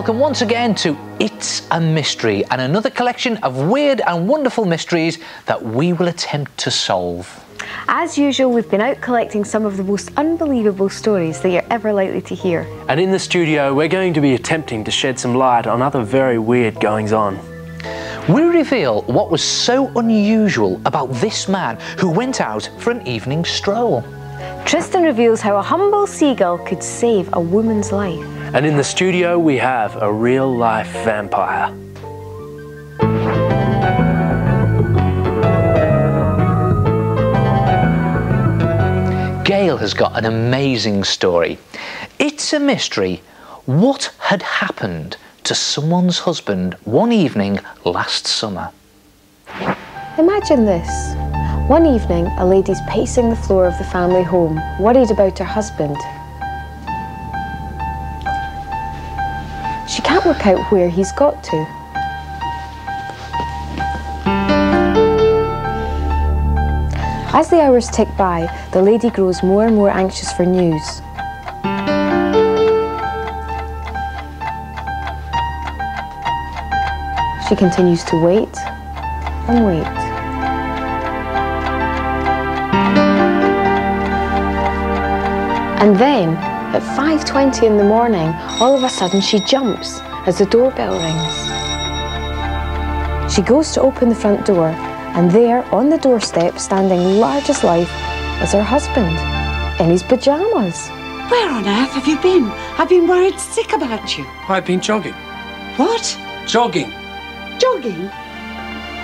welcome once again to It's a Mystery, and another collection of weird and wonderful mysteries that we will attempt to solve. As usual, we've been out collecting some of the most unbelievable stories that you're ever likely to hear. And in the studio, we're going to be attempting to shed some light on other very weird goings-on. We reveal what was so unusual about this man who went out for an evening stroll. Tristan reveals how a humble seagull could save a woman's life. And in the studio, we have a real-life vampire. Gail has got an amazing story. It's a mystery. What had happened to someone's husband one evening last summer? Imagine this. One evening, a lady's pacing the floor of the family home, worried about her husband. She can't work out where he's got to. As the hours tick by, the lady grows more and more anxious for news. She continues to wait and wait. And then, at 5:20 in the morning, all of a sudden she jumps as the doorbell rings. She goes to open the front door, and there, on the doorstep, standing large as life, is her husband, in his pyjamas. Where on earth have you been? I've been worried sick about you. I've been jogging. What? Jogging. Jogging?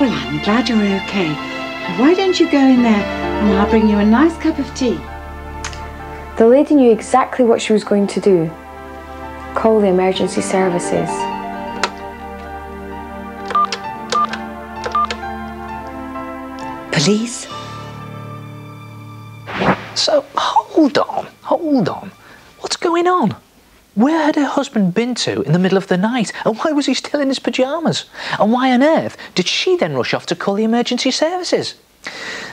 Well, I'm glad you're okay. Now, why don't you go in there and I'll bring you a nice cup of tea. The lady knew exactly what she was going to do. Call the emergency services. Police? So, hold on. What's going on? Where had her husband been to in the middle of the night? And why was he still in his pyjamas? And why on earth did she then rush off to call the emergency services?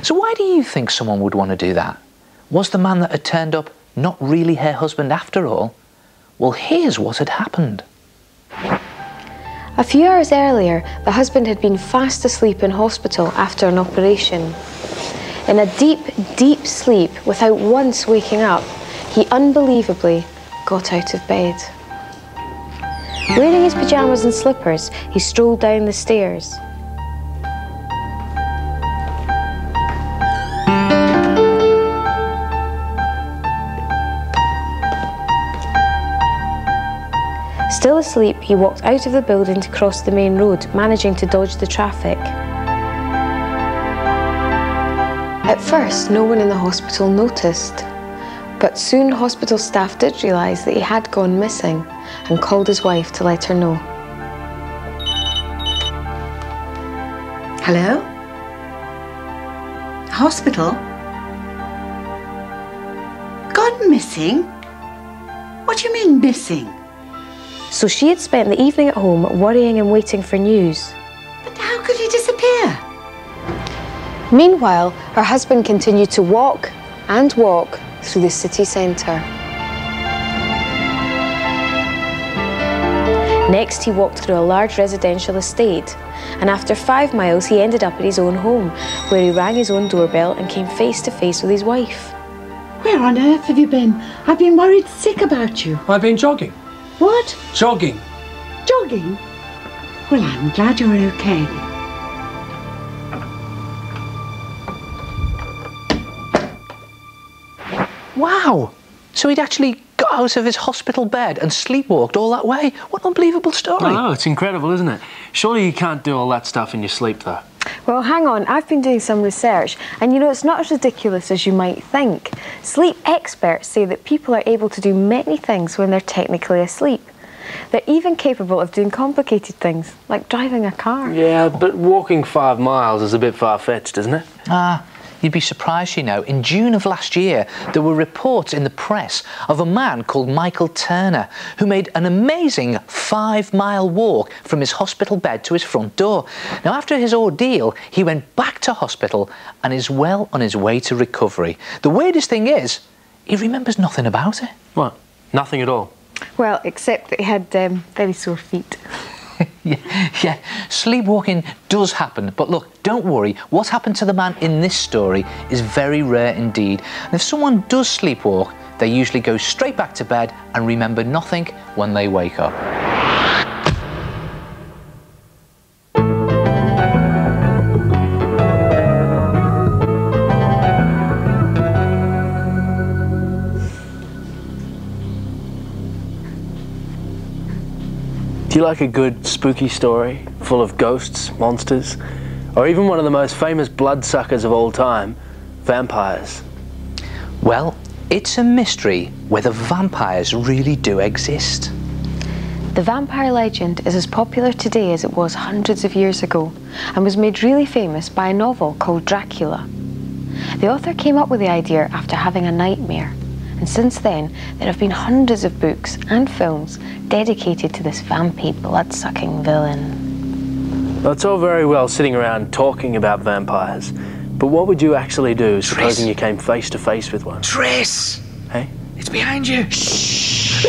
So why do you think someone would want to do that? Was the man that had turned up not really her husband after all? Well, here's what had happened. A few hours earlier, the husband had been fast asleep in hospital after an operation. In a deep, deep sleep, without once waking up, he unbelievably got out of bed. Wearing his pyjamas and slippers, he strolled down the stairs. Still asleep, he walked out of the building to cross the main road, managing to dodge the traffic. At first, no one in the hospital noticed, but soon hospital staff did realise that he had gone missing and called his wife to let her know. Hello? Hospital? Gone missing? What do you mean, missing? So she had spent the evening at home worrying and waiting for news. But how could he disappear? Meanwhile, her husband continued to walk and walk through the city centre. Next, he walked through a large residential estate, and after 5 miles, he ended up at his own home, where he rang his own doorbell and came face to face with his wife. Where on earth have you been? I've been worried sick about you. I've been jogging. What? Jogging. Jogging? Well, I'm glad you're okay. Wow! So he'd actually got out of his hospital bed and sleepwalked all that way? What an unbelievable story. I know, it's incredible, isn't it? Surely you can't do all that stuff in your sleep, though. Well, hang on, I've been doing some research, and you know, it's not as ridiculous as you might think. Sleep experts say that people are able to do many things when they're technically asleep. They're even capable of doing complicated things, like driving a car. Yeah, but walking 5 miles is a bit far-fetched, isn't it? You'd be surprised, you know. In June of last year, there were reports in the press of a man called Michael Turner who made an amazing 5-mile walk from his hospital bed to his front door. Now, after his ordeal, he went back to hospital and is well on his way to recovery. The weirdest thing is, he remembers nothing about it. What? Nothing at all? Well, except that he had very sore feet. Yeah, sleepwalking does happen, but look, don't worry, what happened to the man in this story is very rare indeed. And if someone does sleepwalk, they usually go straight back to bed and remember nothing when they wake up. Do you like a good spooky story full of ghosts, monsters, or even one of the most famous bloodsuckers of all time, vampires? Well, it's a mystery whether vampires really do exist. The vampire legend is as popular today as it was hundreds of years ago and was made really famous by a novel called Dracula. The author came up with the idea after having a nightmare, and since then there have been hundreds of books and films dedicated to this vampy blood-sucking villain. Well, it's all very well sitting around talking about vampires, but what would you actually do supposing you came face to face with one? Tris! Hey? It's behind you! Shh!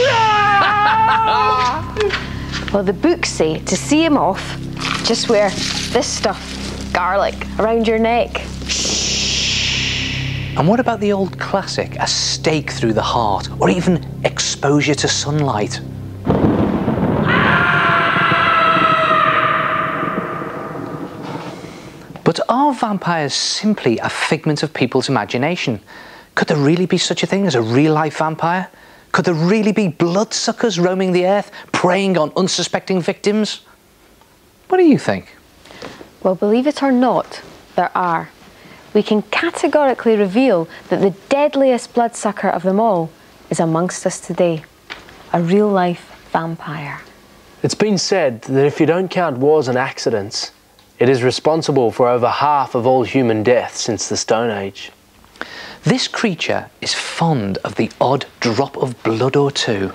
Well, the books say to see him off, just wear this stuff, garlic, around your neck. And what about the old classic, a stake through the heart, or even exposure to sunlight? But are vampires simply a figment of people's imagination? Could there really be such a thing as a real-life vampire? Could there really be bloodsuckers roaming the earth, preying on unsuspecting victims? What do you think? Well, believe it or not, there are. We can categorically reveal that the deadliest bloodsucker of them all is amongst us today. A real-life vampire. It's been said that if you don't count wars and accidents, it is responsible for over half of all human deaths since the Stone Age. This creature is fond of the odd drop of blood or two.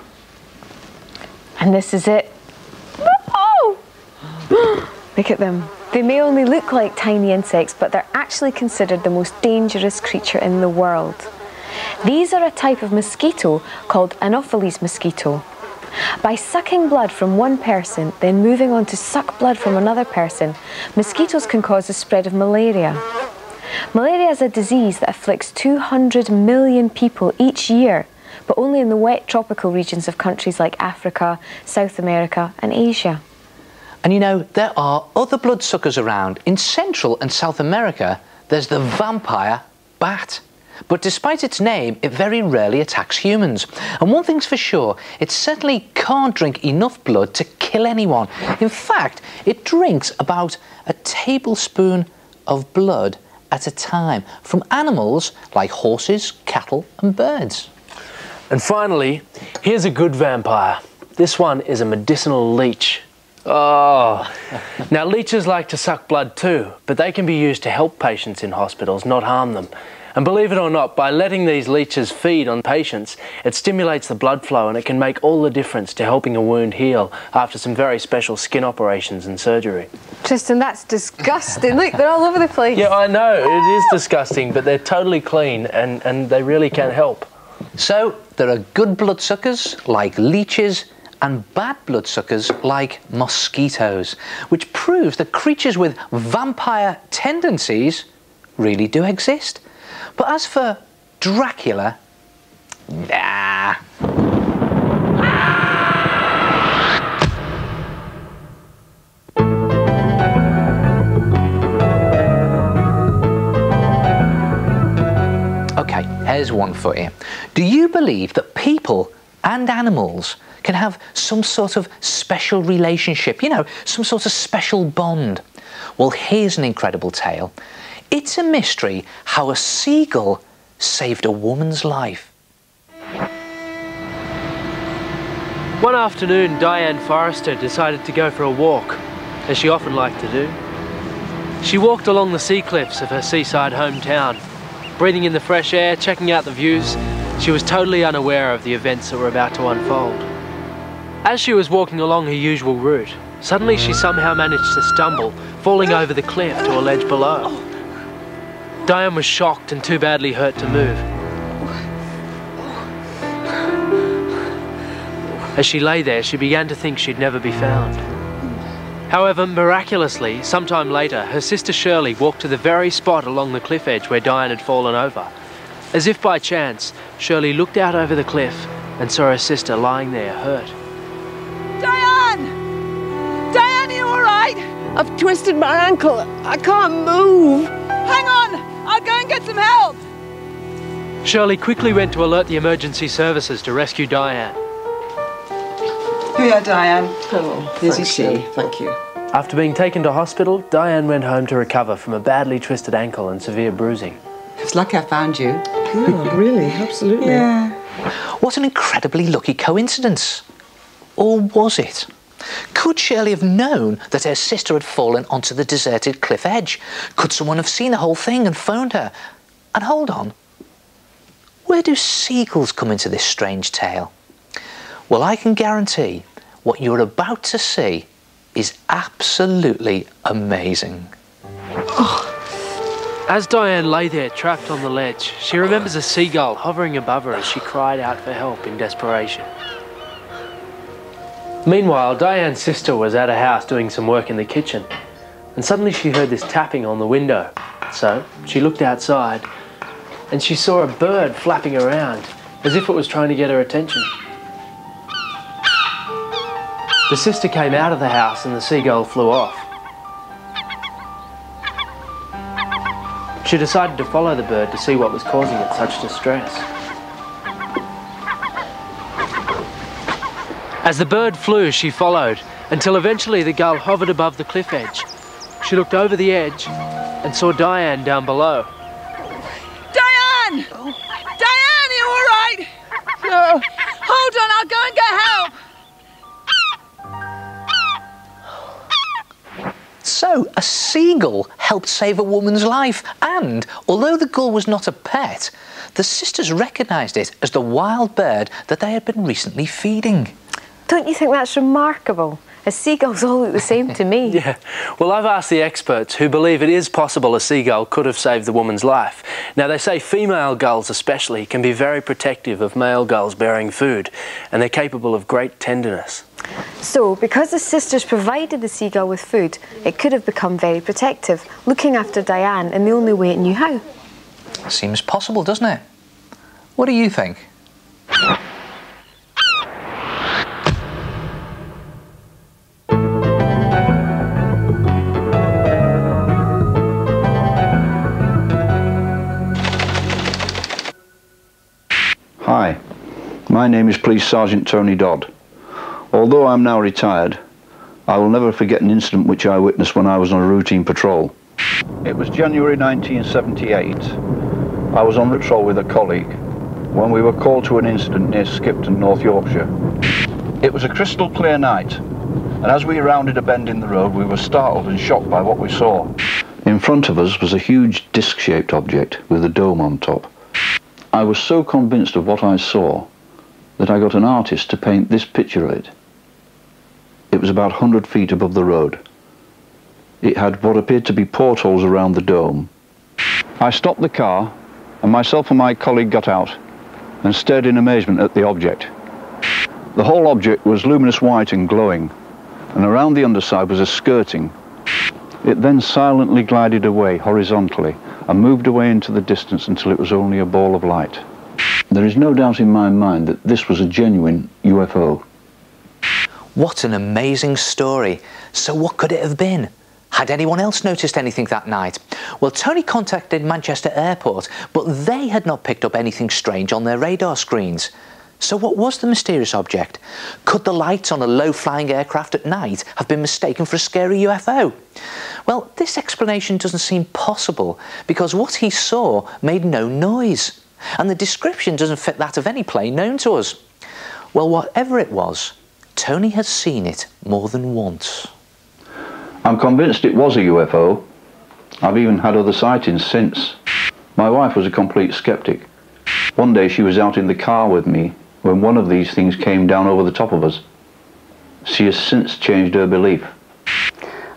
And this is it. Oh! Look at them. They may only look like tiny insects, but they're actually considered the most dangerous creature in the world. These are a type of mosquito called Anopheles mosquito. By sucking blood from one person, then moving on to suck blood from another person, mosquitoes can cause the spread of malaria. Malaria is a disease that afflicts 200 million people each year, but only in the wet tropical regions of countries like Africa, South America and Asia. And you know, there are other bloodsuckers around. In Central and South America, there's the vampire bat. But despite its name, it very rarely attacks humans. And one thing's for sure, it certainly can't drink enough blood to kill anyone. In fact, it drinks about a tablespoon of blood at a time from animals like horses, cattle and birds. And finally, here's a good vampire. This one is a medicinal leech. Oh, now leeches like to suck blood too, but they can be used to help patients in hospitals, not harm them. And believe it or not, by letting these leeches feed on patients, it stimulates the blood flow and it can make all the difference to helping a wound heal after some very special skin operations and surgery. Tristan, that's disgusting. Look, they're all over the place. Yeah, I know, it is disgusting, but they're totally clean and they really can help. So, there are good bloodsuckers like leeches and bad bloodsuckers like mosquitoes, which proves that creatures with vampire tendencies really do exist. But as for Dracula, nah. Okay, here's one for you. Do you believe that people and animals can have some sort of special relationship, you know, some sort of special bond? Well, here's an incredible tale. It's a mystery how a seagull saved a woman's life. One afternoon, Diane Forrester decided to go for a walk, as she often liked to do. She walked along the sea cliffs of her seaside hometown, breathing in the fresh air, checking out the views. She was totally unaware of the events that were about to unfold. As she was walking along her usual route, suddenly she somehow managed to stumble, falling over the cliff to a ledge below. Diane was shocked and too badly hurt to move. As she lay there, she began to think she'd never be found. However, miraculously, sometime later, her sister Shirley walked to the very spot along the cliff edge where Diane had fallen over. As if by chance, Shirley looked out over the cliff and saw her sister lying there, hurt. Diane! Diane, are you all right? I've twisted my ankle. I can't move. Hang on! I'll go and get some help! Shirley quickly went to alert the emergency services to rescue Diane. Here, Diane. Oh, Here's your tea. Thank you. After being taken to hospital, Diane went home to recover from a badly twisted ankle and severe bruising. It's lucky I found you. Yeah, really, absolutely. Yeah. What an incredibly lucky coincidence. Or was it? Could Shirley have known that her sister had fallen onto the deserted cliff edge? Could someone have seen the whole thing and phoned her? And hold on, where do seagulls come into this strange tale? Well, I can guarantee what you're about to see is absolutely amazing. As Diane lay there trapped on the ledge, she remembers a seagull hovering above her as she cried out for help in desperation. Meanwhile, Diane's sister was at her house doing some work in the kitchen, and suddenly she heard this tapping on the window. So she looked outside and she saw a bird flapping around as if it was trying to get her attention. The sister came out of the house and the seagull flew off. She decided to follow the bird to see what was causing it such distress. As the bird flew, she followed, until eventually the gull hovered above the cliff edge. She looked over the edge and saw Diane down below. Diane! Oh. Diane, are you all right? No. Hold on, I'll go and get help. So, a seagull helped save a woman's life, and although the gull was not a pet, the sisters recognised it as the wild bird that they had been recently feeding. Don't you think that's remarkable? A seagulls all look the same to me. Yeah, well, I've asked the experts who believe it is possible a seagull could have saved the woman's life. Now, they say female gulls especially can be very protective of male gulls bearing food, and they're capable of great tenderness. So, because the sisters provided the seagull with food, it could have become very protective, looking after Diane in the only way it knew how. Seems possible, doesn't it? What do you think? Hi, my name is Police Sergeant Tony Dodd. Although I'm now retired, I will never forget an incident which I witnessed when I was on a routine patrol. It was January 1978. I was on patrol with a colleague when we were called to an incident near Skipton, North Yorkshire. It was a crystal clear night, and as we rounded a bend in the road, we were startled and shocked by what we saw. In front of us was a huge disc-shaped object with a dome on top. I was so convinced of what I saw that I got an artist to paint this picture of it. It was about 100 feet above the road. It had what appeared to be portholes around the dome. I stopped the car, and myself and my colleague got out and stared in amazement at the object. The whole object was luminous white and glowing, and around the underside was a skirting. It then silently glided away horizontally and moved away into the distance until it was only a ball of light. There is no doubt in my mind that this was a genuine UFO. What an amazing story. So what could it have been? Had anyone else noticed anything that night? Well, Tony contacted Manchester Airport, but they had not picked up anything strange on their radar screens. So what was the mysterious object? Could the lights on a low-flying aircraft at night have been mistaken for a scary UFO? Well, this explanation doesn't seem possible because what he saw made no noise, and the description doesn't fit that of any plane known to us. Well, whatever it was, Tony has seen it more than once. I'm convinced it was a UFO. I've even had other sightings since. My wife was a complete skeptic. One day she was out in the car with me when one of these things came down over the top of us. She has since changed her belief.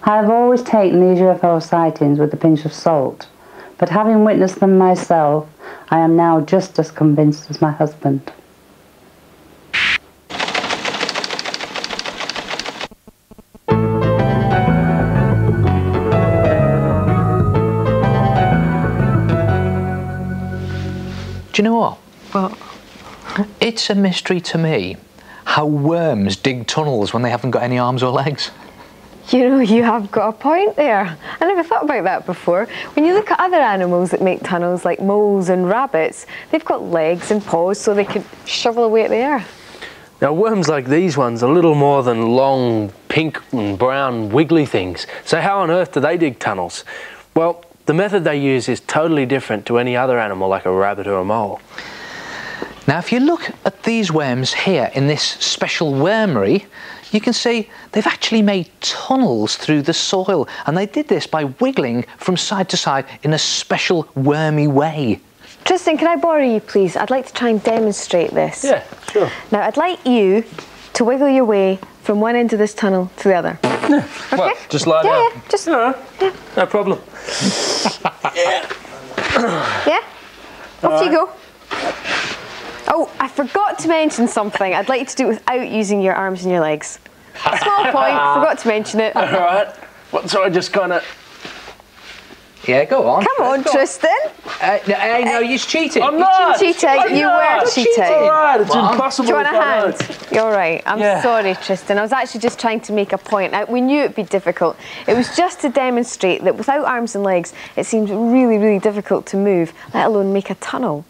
I have always taken these UFO sightings with a pinch of salt, but having witnessed them myself, I am now just as convinced as my husband. Do you know what? What? It's a mystery to me how worms dig tunnels when they haven't got any arms or legs. You know, you have got a point there. I never thought about that before. When you look at other animals that make tunnels, like moles and rabbits, they've got legs and paws so they can shovel away at the earth. Now, worms like these ones are little more than long, pink and brown wiggly things. So how on earth do they dig tunnels? Well, the method they use is totally different to any other animal like a rabbit or a mole. Now, if you look at these worms here in this special wormery, you can see they've actually made tunnels through the soil, and they did this by wiggling from side to side in a special wormy way. Tristan, can I borrow you, please? I'd like to try and demonstrate this. Yeah, sure. Now, I'd like you to wiggle your way from one end of this tunnel to the other. Yeah. Okay? Well, just lie down. Yeah, just... Yeah. No problem. Yeah. Yeah? Off you go. Oh, I forgot to mention something. I'd like you to do it without using your arms and your legs. A small point, forgot to mention it. All right. What, so I just kind of... Yeah, go on. Come on, Tristan. No, you're cheating. I'm not. Cheating. You were cheating. All right, it's impossible. Do you want a if I hand? don't. You're right. I'm sorry, Tristan. I was actually just trying to make a point. We knew it'd be difficult. It was just to demonstrate that without arms and legs, it seems really, really difficult to move, let alone make a tunnel.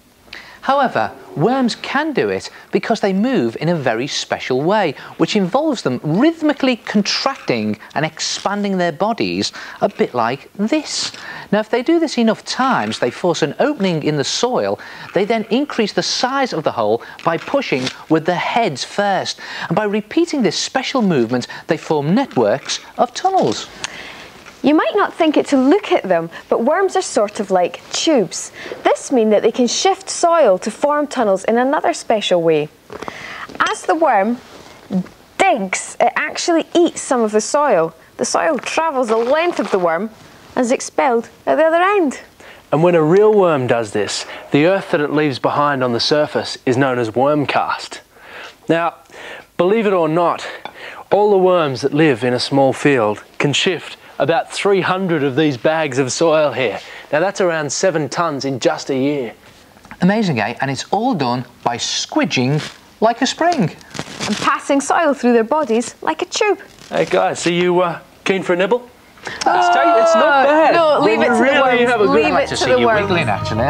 However, worms can do it because they move in a very special way, which involves them rhythmically contracting and expanding their bodies a bit like this. Now, if they do this enough times, they force an opening in the soil. They then increase the size of the hole by pushing with their heads first. And by repeating this special movement, they form networks of tunnels. You might not think it to look at them, but worms are sort of like tubes. This means that they can shift soil to form tunnels in another special way. As the worm digs, it actually eats some of the soil. The soil travels the length of the worm and is expelled at the other end. And when a real worm does this, the earth that it leaves behind on the surface is known as worm cast. Now, believe it or not, all the worms that live in a small field can shift about 300 of these bags of soil here. Now that's around 7 tonnes in just a year. Amazing, eh? And it's all done by squidging like a spring. And passing soil through their bodies like a tube. Hey guys, so you keen for a nibble? It's not bad. No, leave it to the worms. Have a good Leave it to the you worms. wiggling, actually.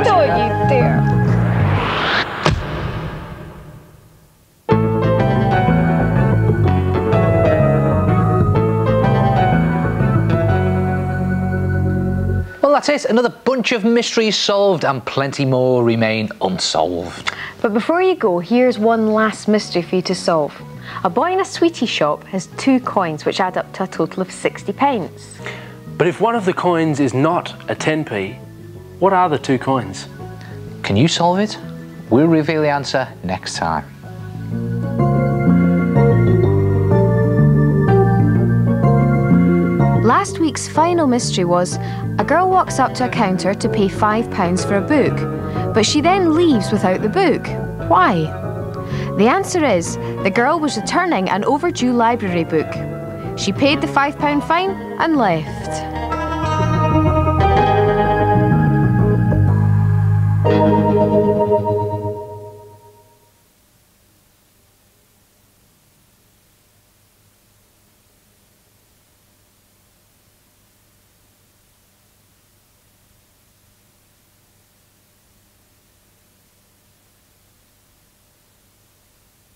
Don't you dare. Well, that's it. Another bunch of mysteries solved and plenty more remain unsolved. But before you go, here's one last mystery for you to solve. A boy in a sweetie shop has 2 coins which add up to a total of 60 pence. But if one of the coins is not a 10p, what are the 2 coins? Can you solve it? We'll reveal the answer next time. Last week's final mystery was, a girl walks up to a counter to pay £5 for a book, but she then leaves without the book. Why? The answer is, the girl was returning an overdue library book. She paid the £5 fine and left.